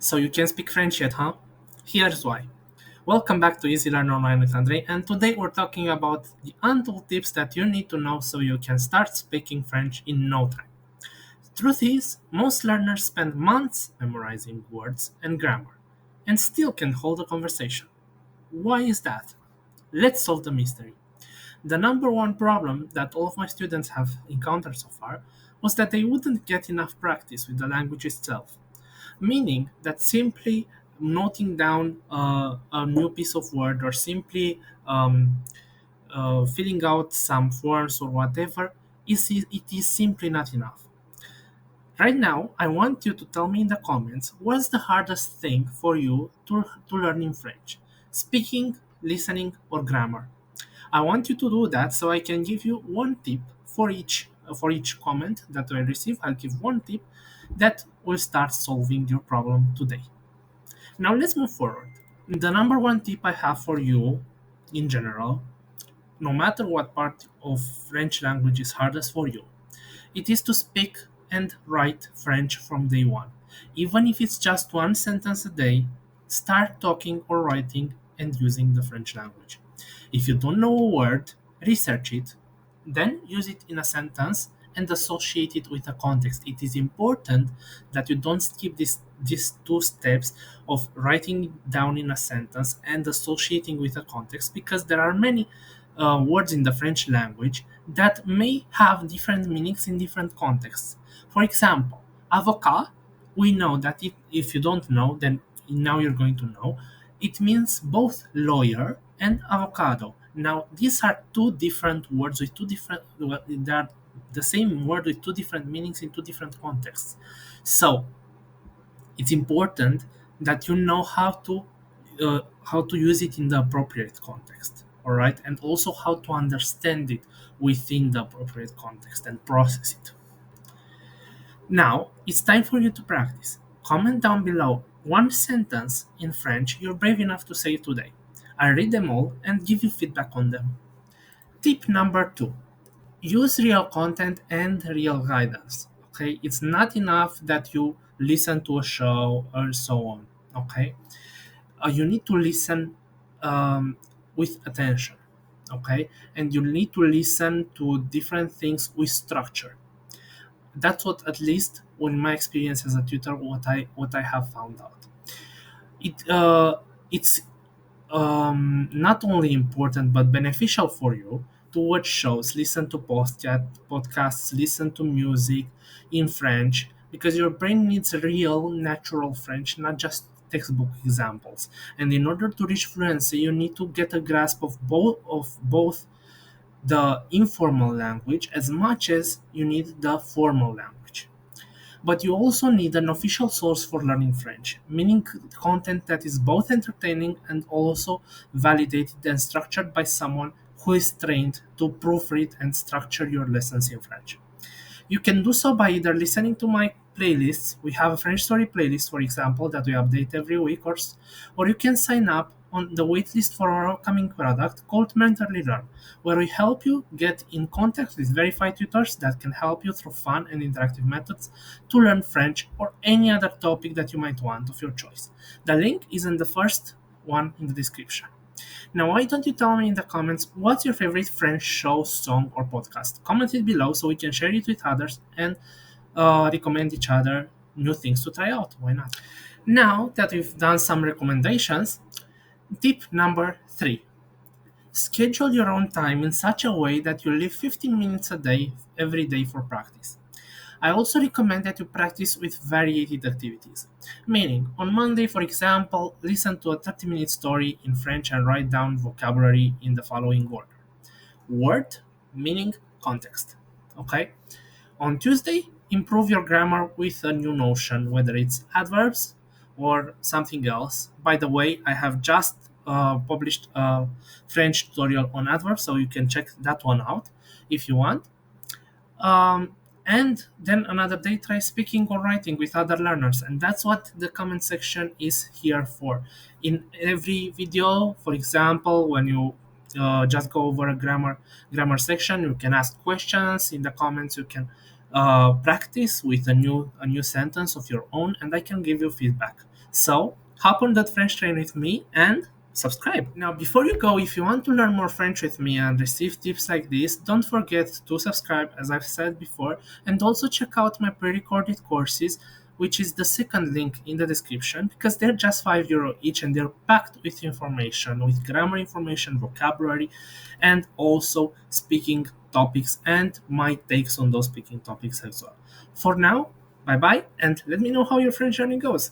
So you can speak French yet, huh? Here's why. Welcome back to Easy Learn Online with Andrei, and today we're talking about the untold tips that you need to know so you can start speaking French in no time. Truth is, most learners spend months memorizing words and grammar, and still can hold a conversation. Why is that? Let's solve the mystery. The number one problem that all of my students have encountered so far was that they wouldn't get enough practice with the language itself, meaning that simply noting down a new piece of word or simply filling out some forms or whatever it is simply not enough. Right now, I want you to tell me in the comments what's the hardest thing for you to learn in French: speaking, listening, or grammar. I want you to do that so I can give you one tip for each comment that I receive. I'll give one tip that will start solving your problem today. Now let's move forward. The number one tip I have for you in general, no matter what part of French language is hardest for you, it is to speak and write French from day one. Even if it's just one sentence a day, start talking or writing and using the French language. If you don't know a word, research it, then use it in a sentence and associate it with a context. It is important that you don't skip these two steps of writing down in a sentence and associating with a context, because there are many words in the French language that may have different meanings in different contexts. For example, avocat, we know that if you don't know, then now you're going to know, it means both lawyer and avocado. Now, these are two different words with two different, they are the same word with two different meanings in two different contexts. So, it's important that you know how to use it in the appropriate context, all right, and also how to understand it within the appropriate context and process it. Now it's time for you to practice. Comment down below one sentence in French you're brave enough to say today. I'll read them all and give you feedback on them. Tip number 2: use real content and real guidance. Okay, it's not enough that you listen to a show or so on. Okay, you need to listen with attention. Okay, and you need to listen to different things with structure. That's what, at least in my experience as a tutor, what I have found out. It's not only important but beneficial for you to watch shows, listen to podcasts, listen to music in French, because your brain needs real, natural French, not just textbook examples. And in order to reach fluency, you need to get a grasp of both the informal language as much as you need the formal language. But you also need an official source for learning French, meaning content that is both entertaining and also validated and structured by someone who is trained to proofread and structure your lessons in French. You can do so by either listening to my playlists. We have a French story playlist, for example, that we update every week, or you can sign up on the waitlist for our upcoming product called Mentorly Learn, where we help you get in contact with verified tutors that can help you through fun and interactive methods to learn French or any other topic that you might want of your choice. The link is in the first one in the description. Now, why don't you tell me in the comments what's your favorite French show, song, or podcast? Comment it below so we can share it with others and recommend each other new things to try out. Why not? Now that we've done some recommendations, tip number 3: schedule your own time in such a way that you leave 15 minutes a day every day for practice. I also recommend that you practice with varied activities. Meaning, on Monday, for example, listen to a 30-minute story in French and write down vocabulary in the following order: word, meaning, context. Okay? On Tuesday, improve your grammar with a new notion, whether it's adverbs or something else. By the way, I have just published a French tutorial on adverbs, so you can check that one out if you want. And then another day, try speaking or writing with other learners, and that's what the comment section is here for. In every video, for example, when you just go over a grammar section, you can ask questions in the comments. You can practice with a new sentence of your own, and I can give you feedback. So hop on that French train with me and subscribe. Now, before you go, if you want to learn more French with me and receive tips like this, don't forget to subscribe, as I've said before, and also check out my pre-recorded courses, which is the second link in the description, because they're just €5 each and they're packed with information, with grammar information, vocabulary, and also speaking topics and my takes on those speaking topics as well. For now, bye bye, and let me know how your French journey goes.